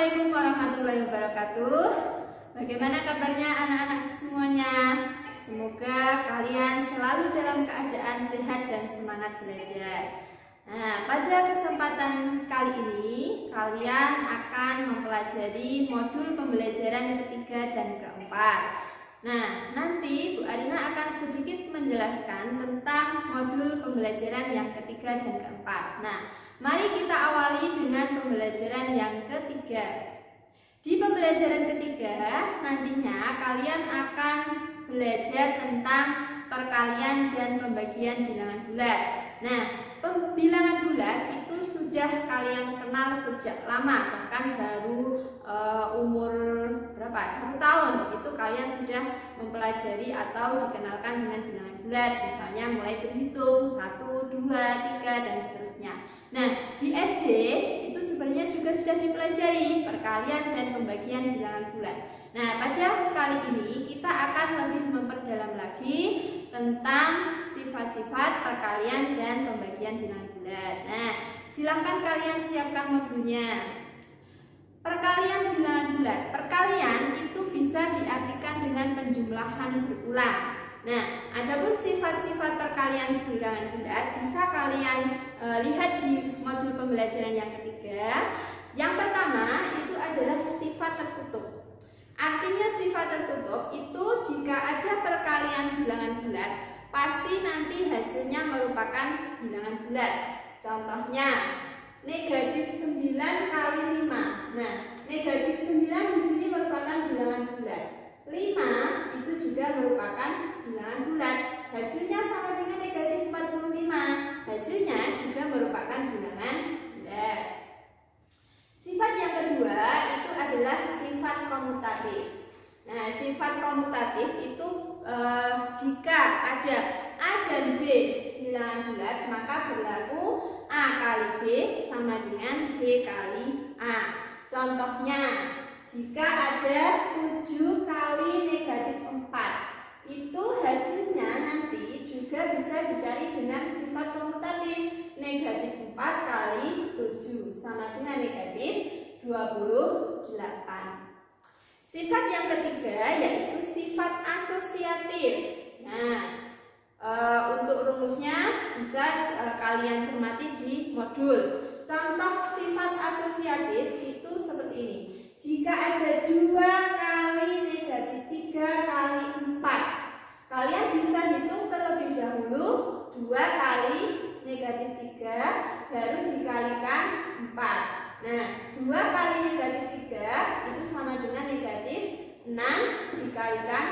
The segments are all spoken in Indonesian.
Assalamualaikum warahmatullahi wabarakatuh. Bagaimana kabarnya anak-anak semuanya? Semoga kalian selalu dalam keadaan sehat dan semangat belajar. Nah, pada kesempatan kali ini kalian akan mempelajari modul pembelajaran ketiga dan keempat. Nah, nanti Bu Arina akan sedikit menjelaskan tentang modul pembelajaran yang ketiga dan keempat. Nah, mari kita awali dengan pembelajaran yang ketiga. Di pembelajaran ketiga, nantinya kalian akan belajar tentang perkalian dan pembagian bilangan bulat. Nah, bilangan bulat itu sudah kalian kenal sejak lama, bahkan baru umur berapa? 1 tahun itu kalian sudah mempelajari atau dikenalkan dengan bilangan bulat. Misalnya mulai berhitung 1, 2, 3 dan seterusnya. Nah, di SD itu sebenarnya juga sudah dipelajari perkalian dan pembagian bilangan bulat. Nah, pada kali ini kita akan lebih memperdalam lagi tentang sifat-sifat perkalian dan pembagian bilangan bulat. Nah, silahkan kalian siapkan modulnya. Perkalian bilangan bulat. Perkalian itu bisa diartikan dengan penjumlahan berulang. Nah, adapun sifat-sifat perkalian bilangan bulat bisa kalian lihat di modul pembelajaran yang ketiga. Yang pertama itu adalah sifat tertutup. Artinya sifat tertutup itu jika ada perkalian bilangan bulat, pasti nanti hasilnya merupakan bilangan bulat. Contohnya, negatif 9 kali 5. Nah, negatif 9 di sini merupakan bilangan bulat. 5 itu juga merupakan bilangan bulat. Hasilnya sama dengan negatif 45. Hasilnya juga merupakan bilangan bulat. Sifat yang kedua itu adalah sifat komutatif. Nah, sifat komutatif itu jika ada A dan B bilangan bulat, maka berlaku A kali B sama dengan B kali A. Contohnya, jika ada 7 kali negatif 4, itu hasilnya nanti juga bisa dicari dengan sifat komutatif. Negatif 4 kali 7 sama dengan negatif 28. Sifat yang ketiga yaitu sifat asosiatif. Nah, untuk rumusnya bisa kalian cermati di modul. Contoh sifat asosiatif itu seperti ini. Jika ada 2 kali negatif 3 kali 4, kalian bisa hitung terlebih dahulu 2 kali negatif 3 baru dikalikan 4. Nah, 2 kali negatif 3 itu sama dengan negatif 6 dikalikan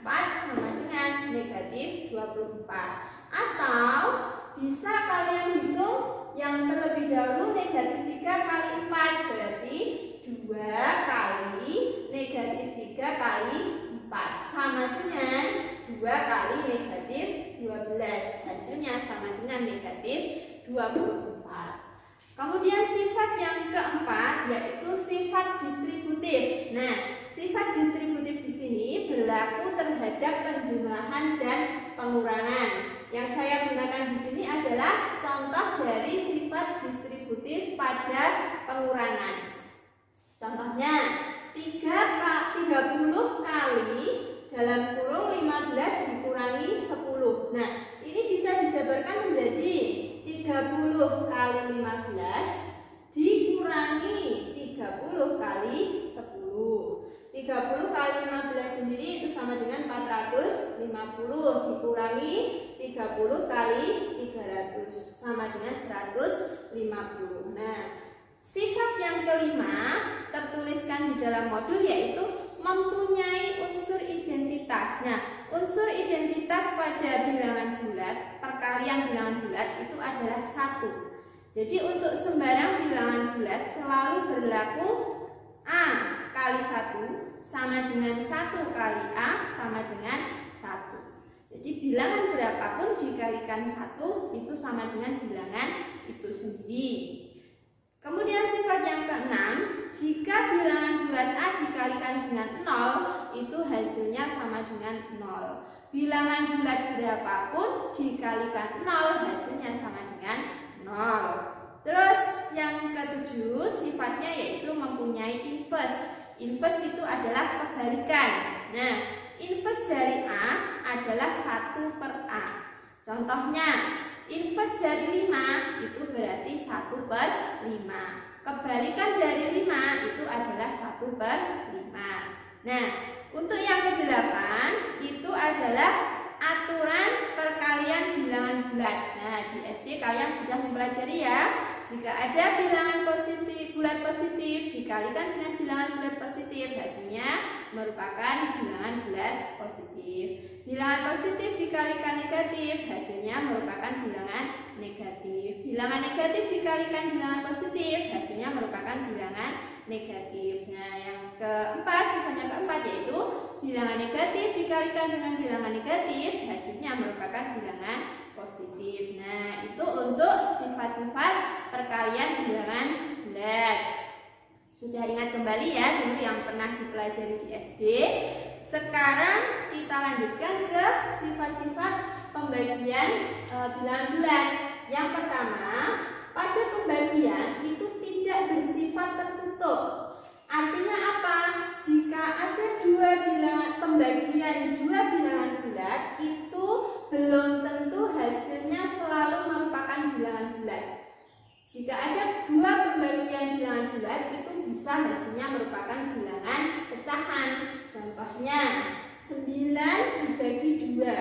4 sama dengan negatif 24. Atau bisa kalian hitung yang terlebih dahulu negatif 3 kali 4, berarti 2 kali negatif 3 kali 4 sama dengan 2 kali negatif 12. Hasilnya sama dengan negatif 24. Kemudian sifat yang keempat yaitu sifat distributif. Nah, sifat distributif di sini berlaku terhadap penjumlahan dan pengurangan. Yang saya gunakan di sini adalah contoh dari sifat distributif pada pengurangan. Contohnya, 30 kali dalam kurung 15 dikurangi 10. Nah, ini bisa dijabarkan menjadi 30 kali 15 dikurangi 30 kali 10. 30 kali 15 sendiri itu sama dengan 450 dikurangi 30 kali 300 sama dengan 150. Nah, sifat yang kelima tertuliskan di dalam modul yaitu mempunyai unsur identitas. Nah, unsur identitas pada bilangan bulat, perkalian bilangan bulat itu adalah 1. Jadi untuk sembarang bilangan bulat selalu berlaku A kali 1 sama dengan 1 kali A sama dengan 1. Jadi bilangan berapapun dikalikan 1 itu sama dengan bilangan itu sendiri. Kemudian sifat yang keenam, jika bilangan bulat A dikalikan dengan 0, itu hasilnya sama dengan 0. Bilangan bulat berapapun dikalikan 0, hasilnya sama dengan 0. Terus yang ketujuh sifatnya yaitu mempunyai inverse. Inverse itu adalah kebalikan. Nah, inverse dari A adalah 1/A. Contohnya, inverse dari 5 itu berarti 1/5. Kebalikan dari 5 itu adalah 1/5. Nah, untuk yang ke-8 itu adalah aturan perkalian bilangan bulat. Nah, di SD kalian sudah mempelajari ya. Jika ada bilangan positif, bulat positif dikalikan dengan bilangan bulat positif, hasilnya merupakan bilangan bulat positif. Bilangan positif dikalikan negatif, hasilnya merupakan bilangan negatif. Bilangan negatif dikalikan bilangan positif, hasilnya merupakan bilangan negatif. Nah, yang keempat, sifatnya keempat yaitu bilangan negatif dikalikan dengan bilangan negatif, hasilnya merupakan bilangan positif. Nah, itu untuk sifat-sifat perkalian bilangan bulat. Sudah ingat kembali ya dulu yang pernah dipelajari di SD. Sekarang kita lanjutkan ke sifat-sifat pembagian bilangan bulat. Yang pertama, pada pembagian itu tidak bersifat tertutup. Artinya apa? Jika ada pembagian dua bilangan bulat itu belum tentu hasilnya selalu merupakan bilangan bulat. Jika ada dua pembagian bilangan bulat itu bisa hasilnya merupakan bilangan pecahan. Contohnya 9 dibagi 2.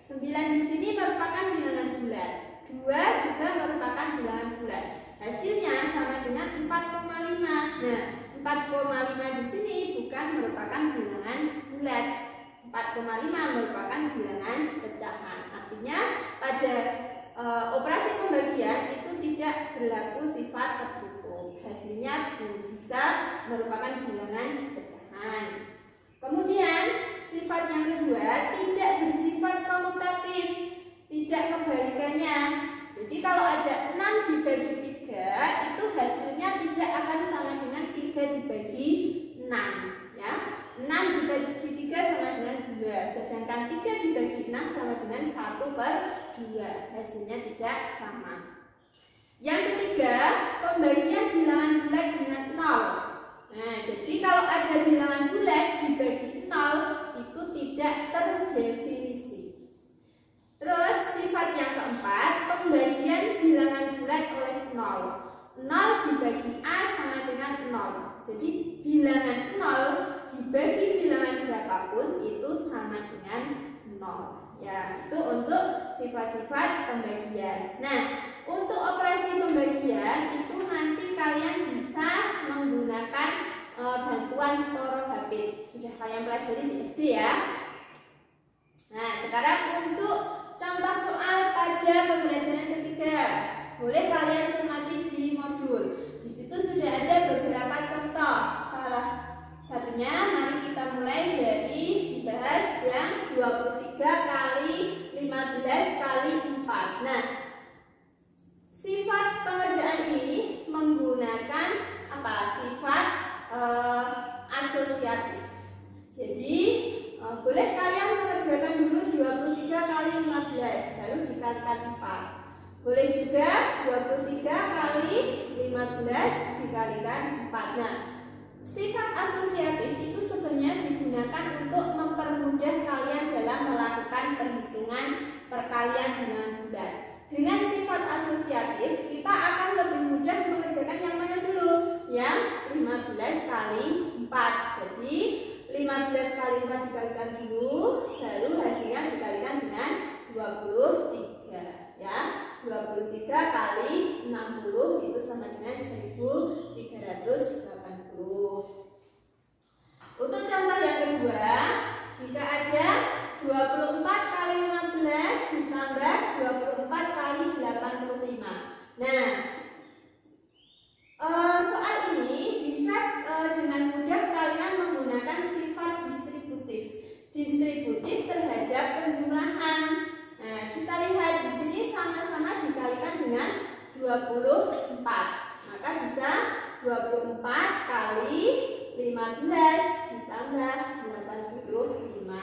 9 di sini merupakan bilangan bulat. 2 juga merupakan bilangan bulat. Hasilnya sama dengan 4,5. Nah, 4,5 di sini bukan merupakan bilangan bulat. 4,5 merupakan bilangan pecahan. Artinya pada operasi pembagian itu tidak berlaku sifat tertutup. Hasilnya bisa merupakan bilangan pecahan. Kemudian sifat yang kedua tidak bersifat komutatif, tidak kebalikannya. Jadi kalau ada 6 dibagi 3 itu hasilnya tidak akan sama dengan 3 dibagi 6 ya. 6 dibagi 3 sama dengan 2, sedangkan 3 dibagi 6 sama dengan 1/2. Hasilnya tidak sama. Yang ketiga, pembagian bilangan bulat dengan 0. Nah, jadi kalau ada bilangan bulat dibagi 0 itu tidak terdefinisi. Terus sifat yang keempat, pembagian bilangan bulat oleh 0. 0 dibagi A sama dengan 0. Jadi bilangan 0 dibagi bilangan berapapun itu sama dengan 0. Ya, itu untuk sifat-sifat pembagian. Nah, untuk operasi pembagian itu nanti kalian bisa menggunakan bantuan porofabit. Sudah kalian pelajari di SD ya. Nah, sekarang untuk contoh soal pada pembelajaran ketiga, boleh kalian cermati di modul. Di situ sudah ada beberapa contoh. Salah satunya, mari kita mulai dari dibahas yang 23 kali 15 kali 4. Nah, sifat pengerjaan ini menggunakan apa? Sifat asosiatif. Jadi boleh kalian mengerjakan dulu 23 kali 15 baru dikalikan 4. Boleh juga 23 kali 15 dikalikan 4. Nah, sifat asosiatif itu sebenarnya digunakan untuk mempermudah kalian dalam melakukan perhitungan perkalian bilangan bulat. Dengan sifat asosiatif kita akan lebih mudah mengerjakan yang mana dulu? Yang 15 kali 4. Jadi 15 kali 4 dikalikan dulu, baru hasilnya dikalikan dengan 23 ya. 23 kali 60 itu sama dengan 1380. Untuk contoh yang kedua, jika ada 24 kali 15 ditambah 24 kali 85. Nah, soal ini bisa dengan mudah kalian menggunakan sifat distributif. Distributif terhadap penjumlahan. Nah, kita lihat di sini sama-sama dikalikan dengan 24. Maka bisa 24 kali 15 ditambah 85.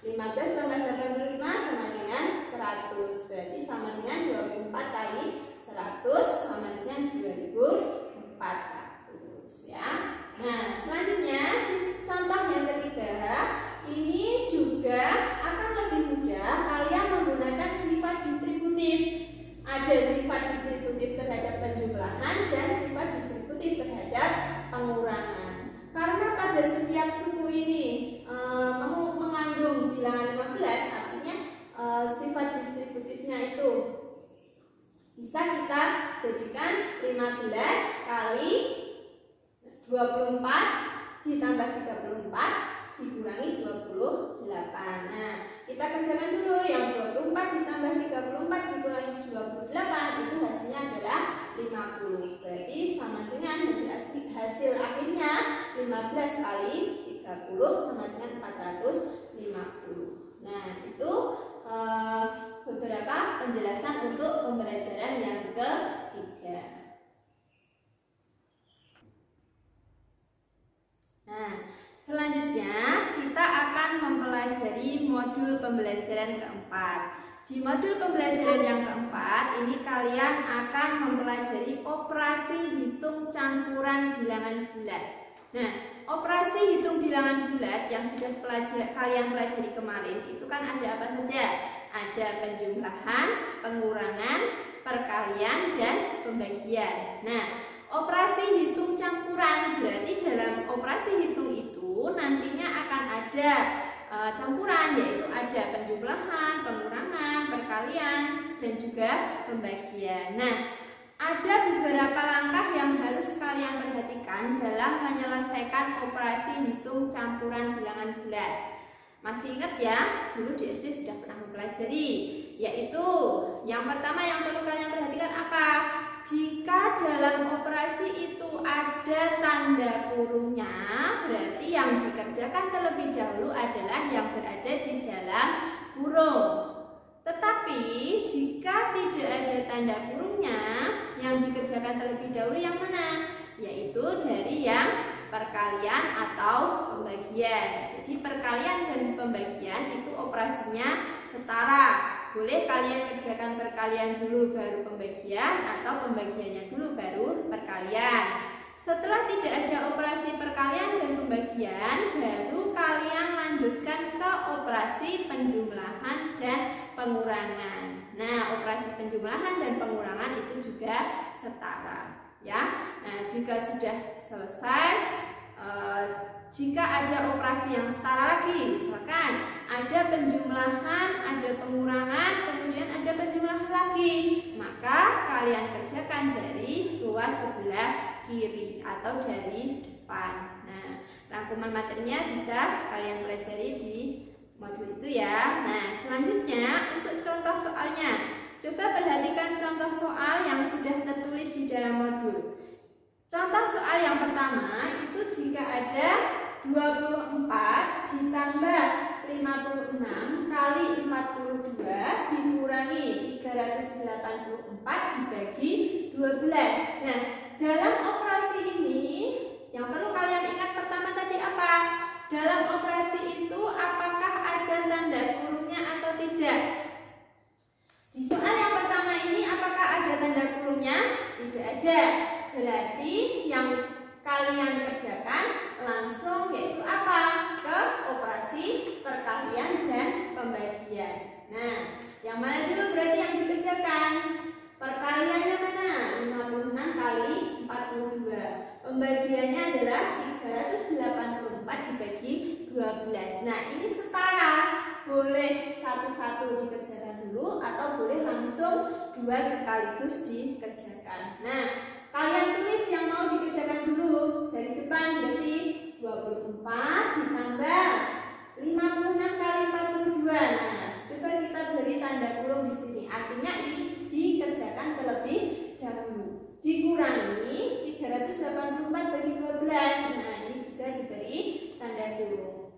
15 tambah 85 sama dengan 100. Berarti sama dengan 24 kali 100. 100 sama dengan 2400 ya. Nah, selanjutnya contoh yang ketiga, ini juga akan lebih mudah kalian menggunakan sifat distributif. Ada sifat distributif terhadap penjumlahan dan sifat distributif terhadap pengurangan. Karena pada setiap suku ini mengandung bilangan 15, artinya sifat distributifnya itu bisa kita jadikan 15 kali 24 ditambah 34 dikurangi 28. Nah, kita kerjakan dulu yang 24 ditambah 34 dikurangi 28 itu hasilnya adalah 50. Berarti sama dengan hasil akhirnya 15 kali 30 sama dengan 450. Nah, itu beberapa penjelasan untuk pembelajaran yang ketiga. Nah, selanjutnya kita akan mempelajari modul pembelajaran keempat. Di modul pembelajaran yang keempat ini kalian akan mempelajari operasi hitung campuran bilangan bulat. Nah, operasi hitung bilangan bulat yang sudah kalian pelajari kemarin itu kan ada apa saja? Ada penjumlahan, pengurangan, perkalian, dan pembagian. Nah, operasi hitung campuran berarti dalam operasi hitung itu nantinya akan ada campuran, yaitu ada penjumlahan, pengurangan, perkalian, dan juga pembagian. Nah, ada beberapa langkah yang harus kalian perhatikan dalam menyelesaikan operasi hitung campuran bilangan bulat. Masih ingat ya, dulu di SD sudah pernah mempelajari, yaitu yang pertama yang perlu kalian perhatikan apa? Jika dalam operasi itu ada tanda kurungnya, berarti yang dikerjakan terlebih dahulu adalah yang berada di dalam kurung. Tetapi jika tidak ada tanda kurungnya, yang dikerjakan terlebih dahulu yang mana? Yaitu dari yang perkalian atau pembagian. Jadi perkalian dan pembagian itu operasinya setara. Boleh kalian kerjakan perkalian dulu baru pembagian, atau pembagiannya dulu baru perkalian. Setelah tidak ada operasi perkalian dan pembagian, baru kalian lanjutkan ke operasi penjumlahan dan pengurangan. Nah, operasi penjumlahan dan pengurangan itu juga setara, ya. Nah, jika sudah selesai, jika ada operasi yang setara lagi, misalkan ada penjumlahan, ada pengurangan, kemudian ada penjumlahan lagi, maka kalian kerjakan dari ruas sebelah kiri atau dari depan. Nah, rangkuman materinya bisa kalian pelajari di modul itu ya. Nah, selanjutnya untuk contoh soalnya, coba perhatikan contoh soal yang sudah tertulis di dalam modul. Contoh soal yang pertama itu jika ada 24 ditambah 56 kali 42 dikurangi 384 dibagi 12. Nah, dalam operasi ini yang perlu kalian ingat pertama tadi apa? Dalam operasi itu apakah ada tanda kurungnya atau tidak? Di soal yang pertama ini apakah ada tanda kurungnya? Tidak ada. Berarti yang kalian kerjakan langsung yaitu apa? Ke operasi perkalian dan pembagian. Nah, yang mana dulu berarti yang dikerjakan? Perkaliannya mana? 56 kali 42. Pembagiannya adalah 384 dibagi 12. Nah, ini setara. Boleh satu-satu dikerjakan dulu atau boleh langsung dua sekaligus dikerjakan. Nah, kalian tulis yang mau dikerjakan dulu dari depan, berarti 24 ditambah 56 kali 42. Nah, coba kita beri tanda kurung di sini. Artinya ini dikerjakan terlebih dahulu. Dikurangi 384 bagi 12. Nah, ini juga diberi tanda kurung.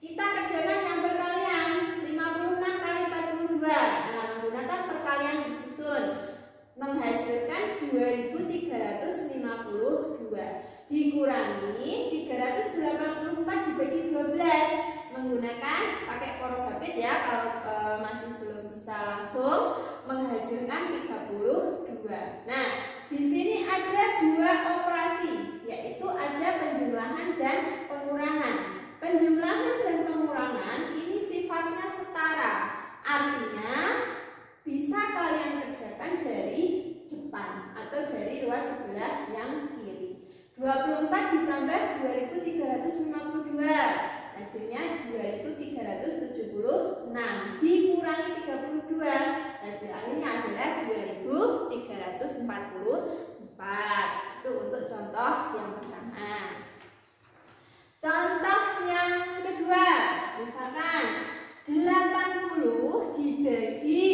Kita kerjakan yang perkalian 56 kali 42. Nah, menggunakan perkalian disusun menghasilkan 2352 dikurangi 384 dibagi 12 menggunakan pakai porogapit ya, kalau masih belum bisa langsung menghasilkan 32. 32. Nah, di sini ada dua operasi, yaitu ada penjumlahan dan pengurangan. Penjumlahan dan pengurangan ini sifatnya setara, artinya bisa kalian kerjakan dari depan atau dari ruas sebelah yang kiri. 24 ditambah 2352, hasilnya 2376 dikurangi 32, hasil akhirnya adalah 2344. Itu untuk contoh yang pertama. Contoh yang kedua, misalkan 80 dibagi,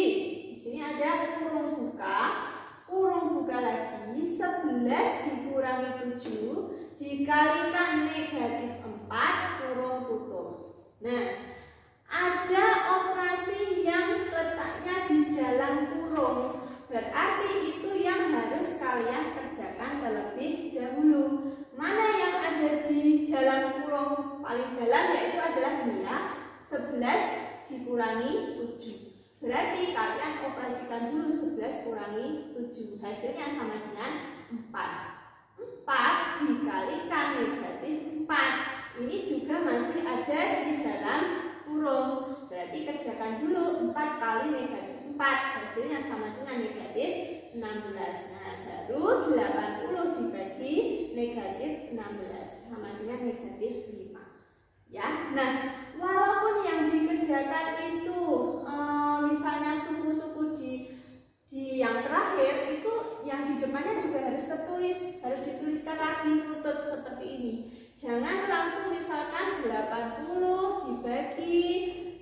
di sini ada kurung buka lagi, 11 dikurangi 7 dikalikan negatif 4 kurung tutup. Nah, ada operasi yang letaknya di dalam kurung, berarti itu yang harus kalian kerjakan terlebih dahulu. Mana yang ada di dalam kurung paling dalam, yaitu adalah ini ya, 11 dikurangi 7. Berarti kalian operasikan dulu 11 kurangi 7, hasilnya sama dengan 4. 4 dikalikan negatif 4, ini juga masih ada di dalam kurung. Berarti kerjakan dulu 4 kali negatif 4, hasilnya sama dengan negatif 16. Nah, baru 80 dibagi negatif 16 sama dengan negatif 5. Ya, nah walaupun yang dikerjakan itu misalnya suku-suku di yang terakhir itu, yang di depannya juga harus tertulis, harus dituliskan lagi rutut seperti ini. Jangan langsung misalkan 80 dibagi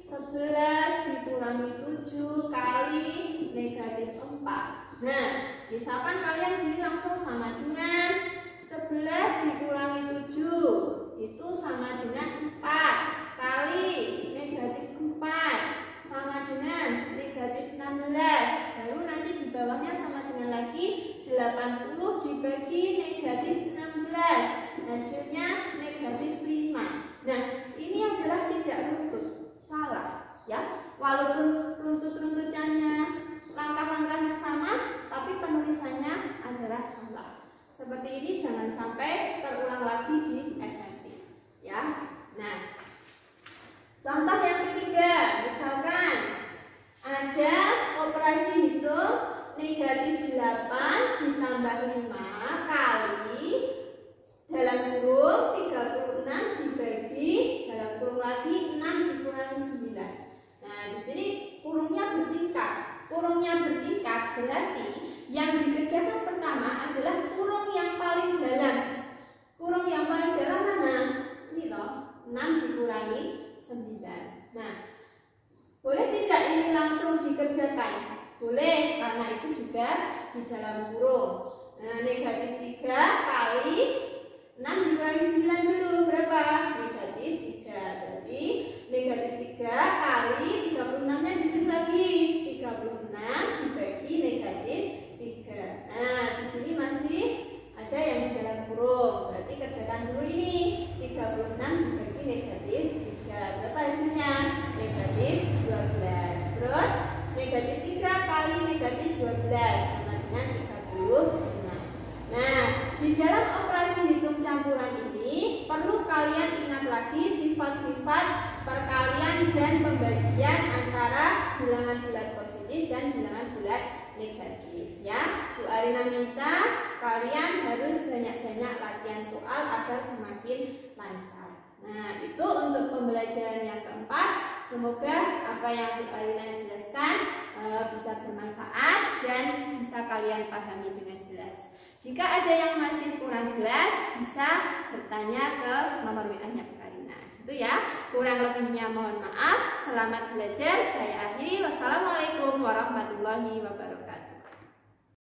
11 dikurangi 7 kali negatif 4. Nah, misalkan kalian ini langsung sama dengan 11 dikurangi 7 itu sama dengan 4 kali negatif 4 sama dengan negatif 16. Lalu nanti di bawahnya sama dengan lagi 80 dibagi negatif 16, hasilnya negatif 5. Nah, ini adalah tidak runtut, salah ya. Walaupun runtut-runtutnya langkah-langkahnya sama, tapi penulisannya adalah salah. Seperti ini jangan sampai terulang lagi di SMP ya. Nah, contoh yang ketiga, misalkan ada operasi hitung negatif 8 ditambah 5 kali dalam kurung 36 dibagi dalam kurung lagi 6 dikurangi 9. Nah, di sini kurungnya bertingkat. Kurungnya bertingkat berarti yang dikerjakan pertama adalah kurung yang paling dalam. Kurung yang paling dalam mana? Ini loh, 6 dikurangi 9. Nah, boleh tidak ini langsung dikerjakan? Boleh, karena itu juga di dalam kurung. Nah, negatif 3 kali 6 dikurangi 9 dulu berapa? Negatif 3. Berarti negatif 3 kali 36-nya ditulis lagi. 36 dibagi negatif 3. Nah, di sini masih ada yang di dalam kurung. Berarti kerjakan dulu ini. 36 dibagi negatif 3. Berapa hasilnya? Negatif 12. Terus negatif 3 kali negatif 12 sama dengan 35. Nah, di dalam operasi hitung campuran ini perlu kalian ingat lagi sifat-sifat perkalian dan pembagian antara bilangan bulat positif dan bilangan bulat negatif ya. Bu Arina minta kalian harus banyak-banyak latihan soal agar semakin lancar. Nah, itu untuk pembelajaran yang keempat. Semoga apa yang Bu Arina jelaskan bisa bermanfaat dan bisa kalian pahami dengan jelas. Jika ada yang masih kurang jelas, bisa bertanya ke nomor WA-nya Bu Arina. Gitu ya. Kurang lebihnya mohon maaf. Selamat belajar. Saya akhiri. Wassalamualaikum warahmatullahi wabarakatuh.